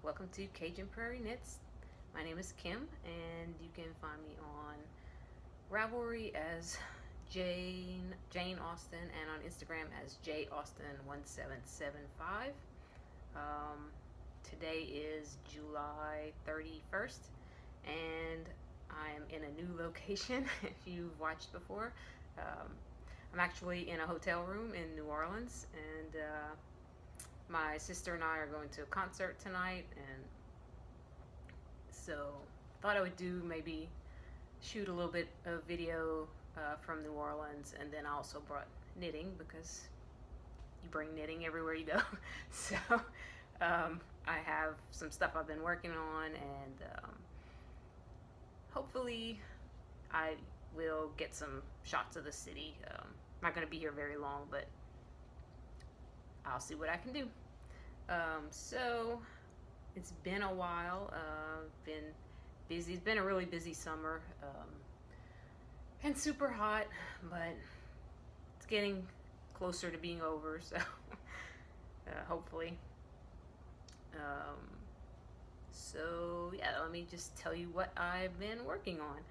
welcome to Cajun Prairie Knits. My name is Kim, and you can find me on Ravelry as Jane Austen, and on Instagram as jaustin1775. Today is July 31st, and I am in a new location. If you've watched before, I'm actually in a hotel room in New Orleans, and my sister and I are going to a concert tonight, and so I thought I would do maybe shoot a little bit of video from New Orleans, and then I also brought knitting because you bring knitting everywhere you go. So I have some stuff I've been working on, and hopefully I will get some shots of the city. I'm not going to be here very long, but I'll see what I can do. So it's been a while. Been busy. It's been a really busy summer, and super hot, but it's getting closer to being over. So hopefully. So yeah, let me just tell you what I've been working on.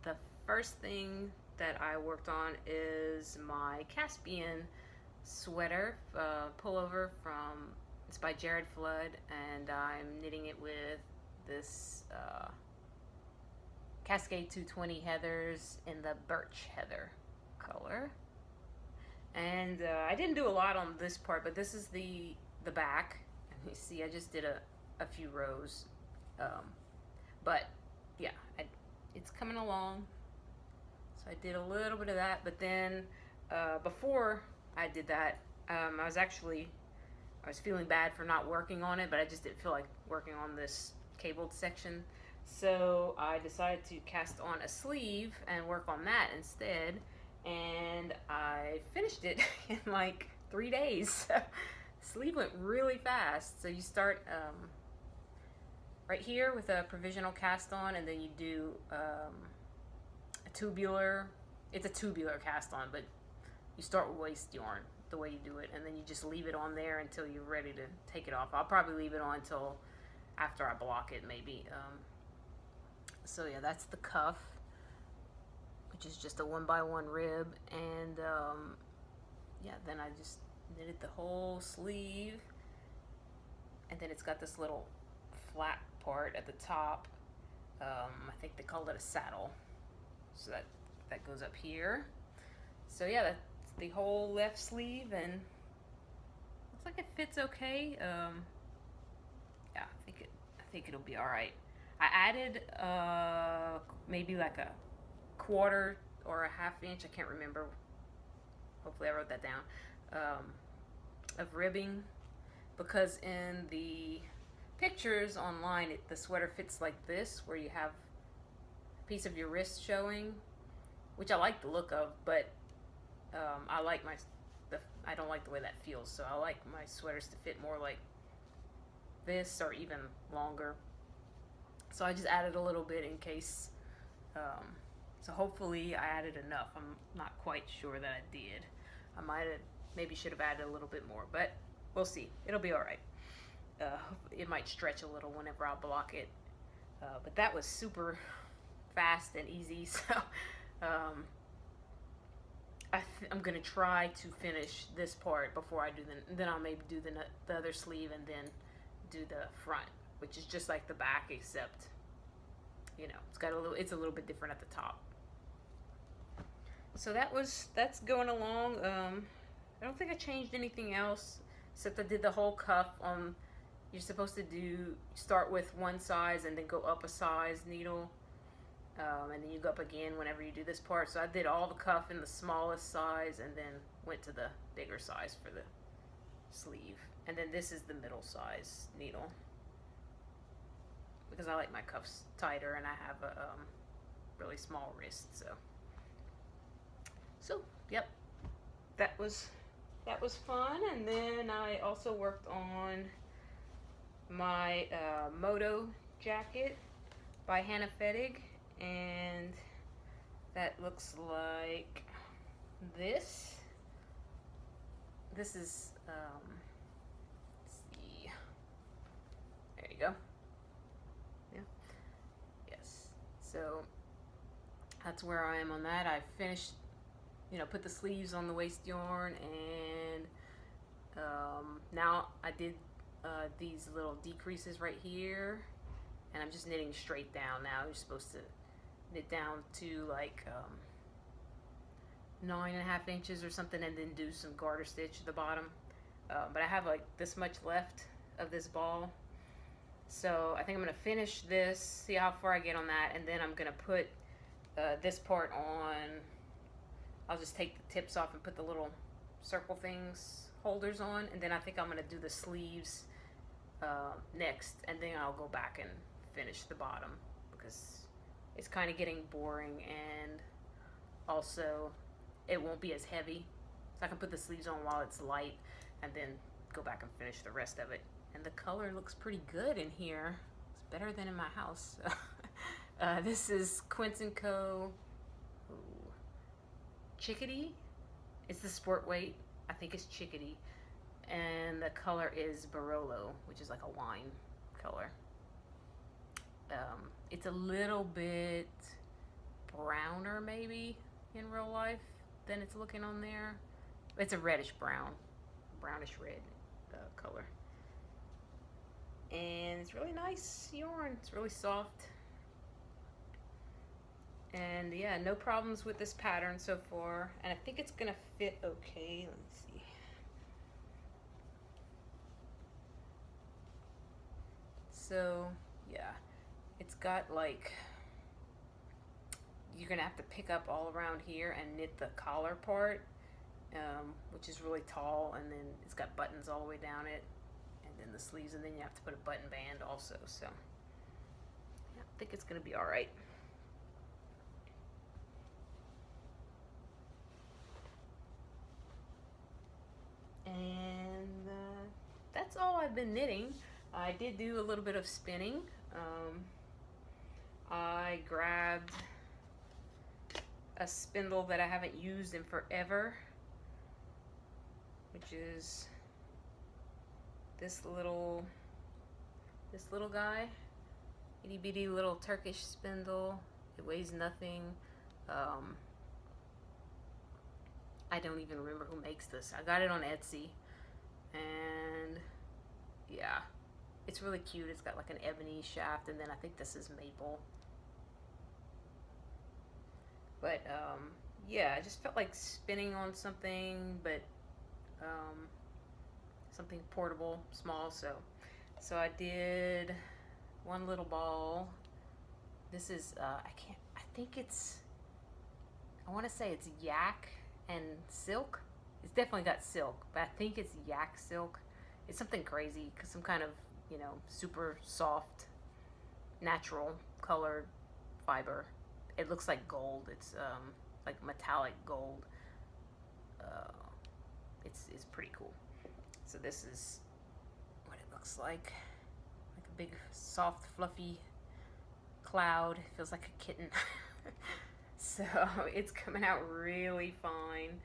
The first thing that I worked on is my Caspian sweater pullover it's by Jared Flood, and I'm knitting it with this Cascade 220 heathers in the birch heather color. And I didn't do a lot on this part, but this is the back. And you see I just did a few rows, but yeah, it's coming along. So I did a little bit of that, but then before I did that, I was feeling bad for not working on it, but I just didn't feel like working on this cabled section. So I decided to cast on a sleeve and work on that instead, and I finished it in like 3 days. Sleeve went really fast. So you start right here with a provisional cast on, and then you do a tubular. It's a tubular cast on, but you start with waste yarn the way you do it, and then you just leave it on there until you're ready to take it off. I'll probably leave it on until after I block it, maybe. So yeah, that's the cuff, which is just a 1x1 rib, and yeah, then I just knitted the whole sleeve, and then it's got this little flat part at the top. I think they call it a saddle, so that goes up here. So yeah, that's the whole left sleeve, and looks like it fits okay. Yeah, I think it'll be all right. I added maybe like a quarter or a half inch, I can't remember. Hopefully I wrote that down, of ribbing, because in the pictures online the sweater fits like this, where you have a piece of your wrist showing, which I like the look of, but I don't like the way that feels, so I like my sweaters to fit more like this or even longer. So I just added a little bit in case. So hopefully I added enough. I'm not quite sure that I did. I maybe should have added a little bit more, but we'll see. It'll be all right. It might stretch a little whenever I block it, but that was super fast and easy. So I'm gonna try to finish this part before I do then I'll maybe do the other sleeve, and then do the front, which is just like the back, except it's a little bit different at the top. So that's going along. I don't think I changed anything else, except I did the whole cuff on. You're supposed to start with one size and then go up a size needle. And then you go up again whenever you do this part. So I did all the cuff in the smallest size, and then went to the bigger size for the sleeve. And then this is the middle size needle, because I like my cuffs tighter, and I have a really small wrist. So yep, that was fun. And then I also worked on my moto jacket by Hannah Fettig, and that looks like this. This is let's see, go. Yeah. Yes. So that's where I am on that. I finished, you know, put the sleeves on the waist yarn, and now I did these little decreases right here, and I'm just knitting straight down now. You're supposed to knit down to like 9.5 inches or something, and then do some garter stitch at the bottom. But I have like this much left of this ball, so I think I'm gonna finish this, see how far I get on that, and then I'm gonna put this part on. I'll just take the tips off and put the little circle things, holders on, and then I think I'm gonna do the sleeves next, and then I'll go back and finish the bottom, because it's kind of getting boring, and also it won't be as heavy, so I can put the sleeves on while it's light and then go back and finish the rest of it. And the color looks pretty good in here. It's better than in my house. This is Quince & Co. Ooh. Chickadee. It's the sport weight. I think it's Chickadee. And the color is Barolo, which is like a wine color. It's a little bit browner maybe in real life than it's looking on there. It's a reddish brown, brownish red color. And it's really nice yarn. It's really soft. And yeah, no problems with this pattern so far. And I think it's gonna fit okay. Let me see. So yeah, it's got like, you're gonna have to pick up all around here and knit the collar part, which is really tall, and then it's got buttons all the way down it, and then the sleeves, and then you have to put a button band also. So yeah, I think it's gonna be all right. And that's all I've been knitting. I did do a little bit of spinning. I grabbed a spindle that I haven't used in forever, which is this little guy, itty bitty little Turkish spindle. It weighs nothing. I don't even remember who makes this. I got it on Etsy, and yeah, it's really cute. It's got like an ebony shaft, and then I think this is maple. But yeah, I just felt like spinning on something, but something portable, small. So I did one little ball. This is I want to say it's yak and silk. It's definitely got silk, but I think it's yak silk. It's something crazy, because some kind of, you know, super soft, natural colored fiber. It looks like gold. It's like metallic gold. It's pretty cool. So this is what it looks like a big, soft, fluffy cloud. It feels like a kitten. So it's coming out really fine.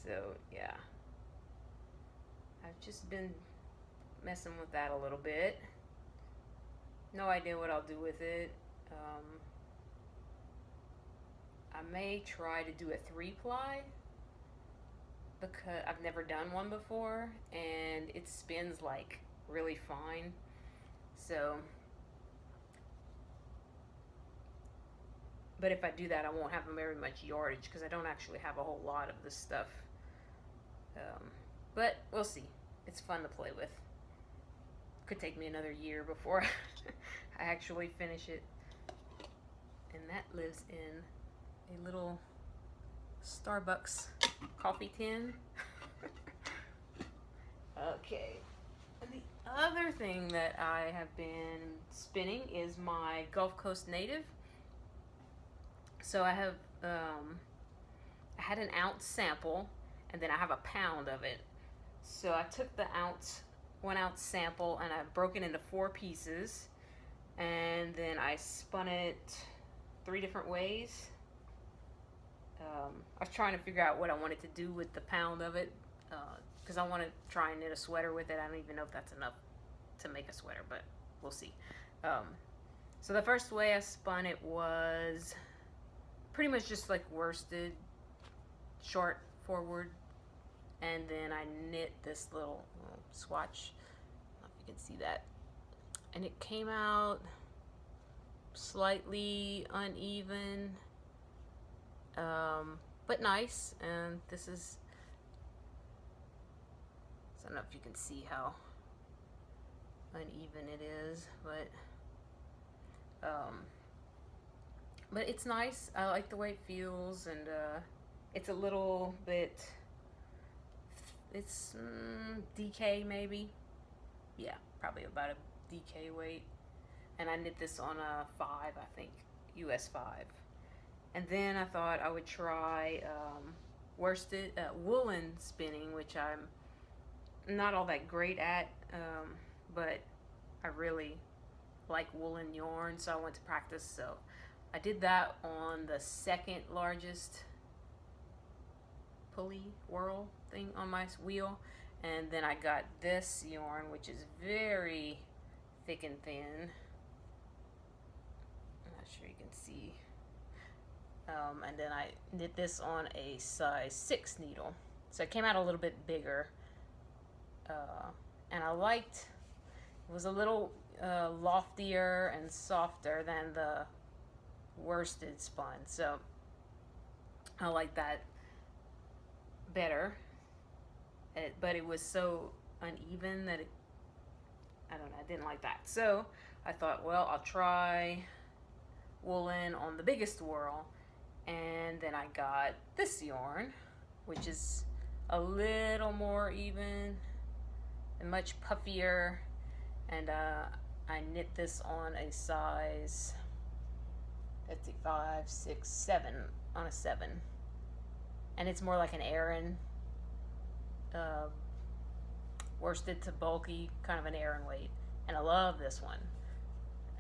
So yeah, I've just been messing with that a little bit. No idea what I'll do with it. I may try to do a 3-ply, because I've never done one before, and it spins like really fine. So, but if I do that, I won't have very much yardage, because I don't actually have a whole lot of this stuff. But we'll see. It's fun to play with. Could take me another year before I actually finish it. And that lives in a little Starbucks coffee tin. Okay. And the other thing that I have been spinning is my Gulf Coast Native. So I have I had an ounce sample, and then I have a pound of it. So I took the 1 ounce sample, and I broke it into 4 pieces, and then I spun it 3 different ways. I was trying to figure out what I wanted to do with the pound of it. because I want to try and knit a sweater with it. I don't even know if that's enough to make a sweater, but we'll see. So the first way I spun it was pretty much just like worsted, short forward, and then I knit this little swatch. I don't know if you can see that. And it came out slightly uneven, but nice. And this is, I don't know if you can see how uneven it is, but it's nice. I like the way it feels, and it's a little bit, it's DK maybe, yeah, probably about a DK weight. And I knit this on a 5, I think, US 5. And then I thought I would try worsted woolen spinning, which I'm not all that great at, but I really like woolen yarn, so I went to practice. So I did that on the second largest pulley whirl thing on my wheel, and then I got this yarn, which is very thick and thin. I'm not sure you can see. And then I knit this on a size 6 needle, so it came out a little bit bigger, and I liked, it was a little loftier and softer than the worsted spun, so I like that better. But it was so uneven that I don't know, I didn't like that. So I thought, well, I'll try woolen on the biggest whirl, and then I got this yarn, which is a little more even and much puffier, and I knit this on a size, let's see, 5, 6, 7, on a 7, and it's more like an Aran, worsted to bulky, kind of an Aran weight, and I love this one.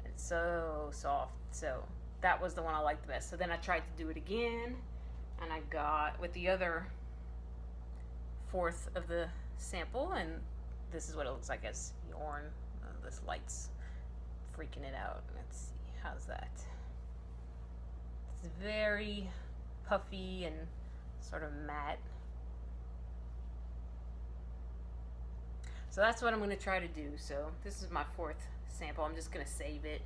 It's so soft, so that was the one I liked the best. So then I tried to do it again, and I got with the other 1/4 of the sample, and this is what it looks like as yarn. This light's freaking it out. Let's see, how's that? It's very puffy and sort of matte. So that's what I'm going to try to do. So this is my 4th sample. I'm just going to save it.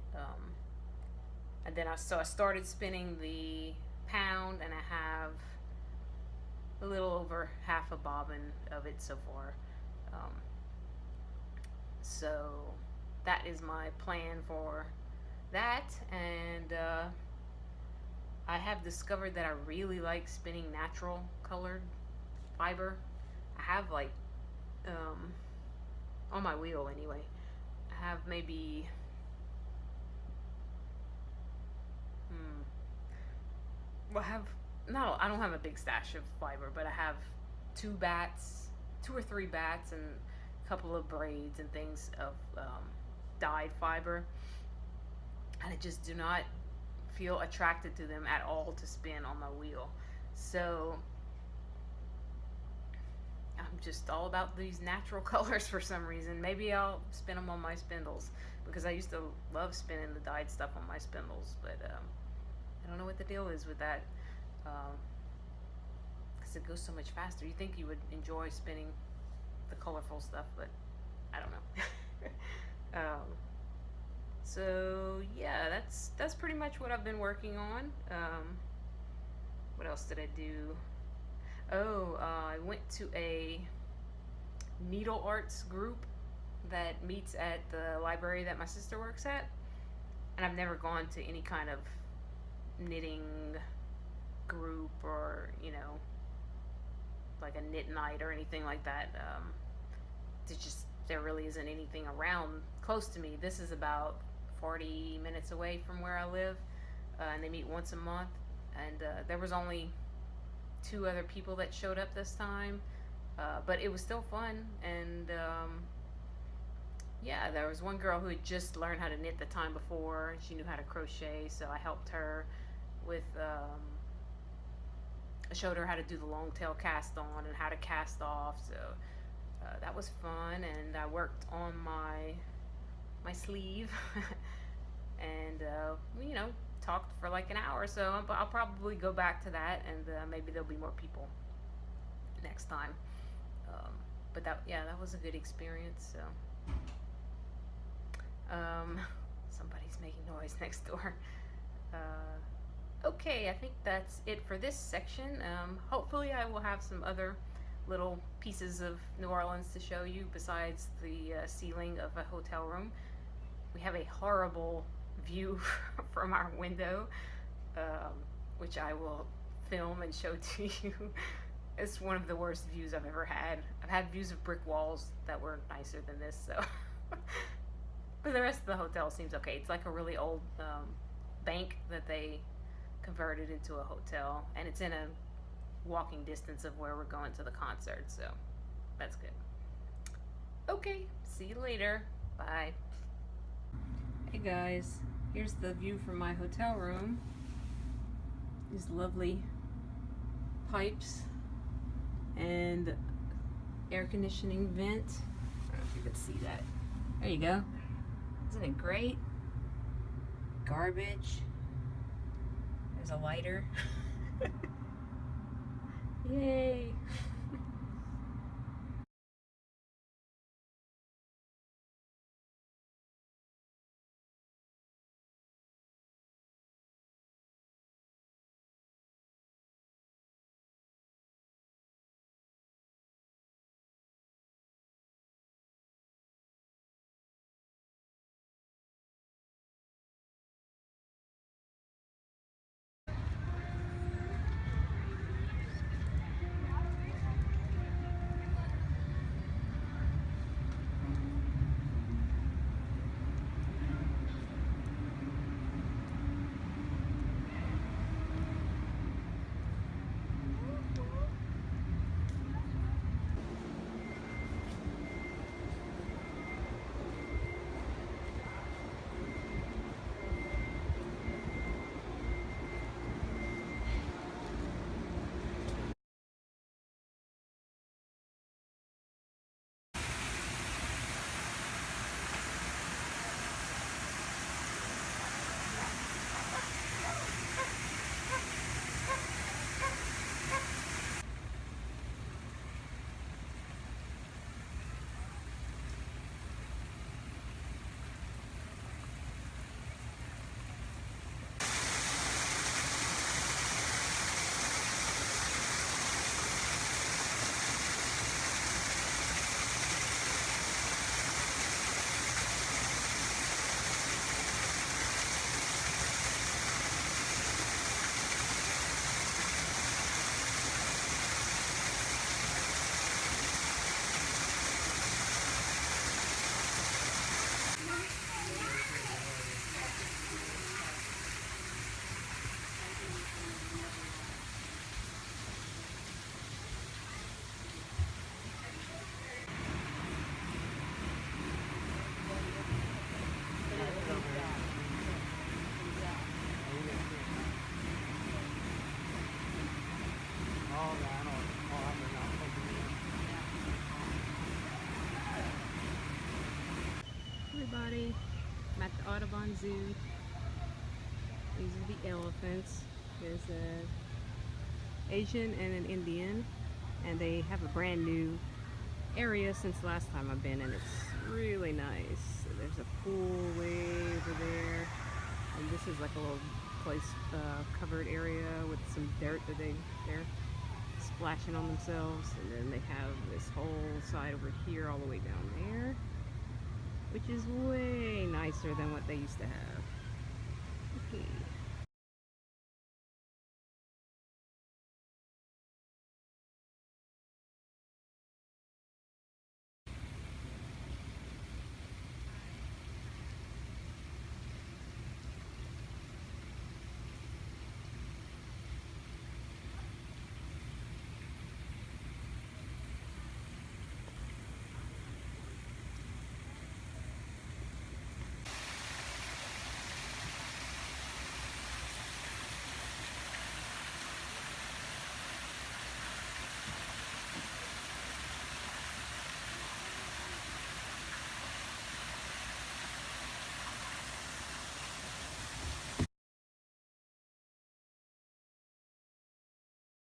And then I started spinning the pound, and I have a little over half a bobbin of it so far. So that is my plan for that. And I have discovered that I really like spinning natural colored fiber. I have like, on my wheel anyway, I have maybe I don't have a big stash of fiber, but I have 2 or 3 bats, and a couple of braids and things of dyed fiber, and I just do not feel attracted to them at all to spin on my wheel. So I'm just all about these natural colors for some reason. Maybe I'll spin them on my spindles, because I used to love spinning the dyed stuff on my spindles, but I don't know what the deal is with that, because it goes so much faster. You think you would enjoy spinning the colorful stuff, but I don't know. So yeah, that's pretty much what I've been working on. What else did I do? I went to a needle arts group that meets at the library that my sister works at, and I've never gone to any kind of knitting group, or like a knit night or anything like that. There really isn't anything around close to me. This is about 40 minutes away from where I live, and they meet once a month, and there was only 2 other people that showed up this time, but it was still fun. And yeah, there was one girl who had just learned how to knit the time before, and she knew how to crochet, so I helped her with I showed her how to do the long tail cast on and how to cast off. So that was fun, and I worked on my sleeve, and you know, talked for like an hour or so. But I'll probably go back to that, and maybe there'll be more people next time. Um, but that was a good experience. So somebody's making noise next door. Okay, I think that's it for this section. Hopefully, I will have some other little pieces of New Orleans to show you besides the ceiling of a hotel room. We have a horrible view from our window, um, which I will film and show to you. It's one of the worst views I've ever had. I've had views of brick walls that were nicer than this, so. But the rest of the hotel seems okay. It's like a really old bank that they converted into a hotel, and it's in a walking distance of where we're going to the concert, so that's good. Okay, see you later. Bye. Hey guys, here's the view from my hotel room. These lovely pipes and air conditioning vent. I don't know if you can see that. There you go. Isn't it great? Garbage. There's a lighter. Yay! Everybody, I'm at the Audubon Zoo. These are the elephants. There's an Asian and an Indian, and they have a brand new area since last time I've been, and it's really nice. So there's a pool way over there, and this is like a little place, covered area with some dirt that they're splashing on themselves, and then they have this whole side over here all the way down there, which is way nicer than what they used to have. Okay.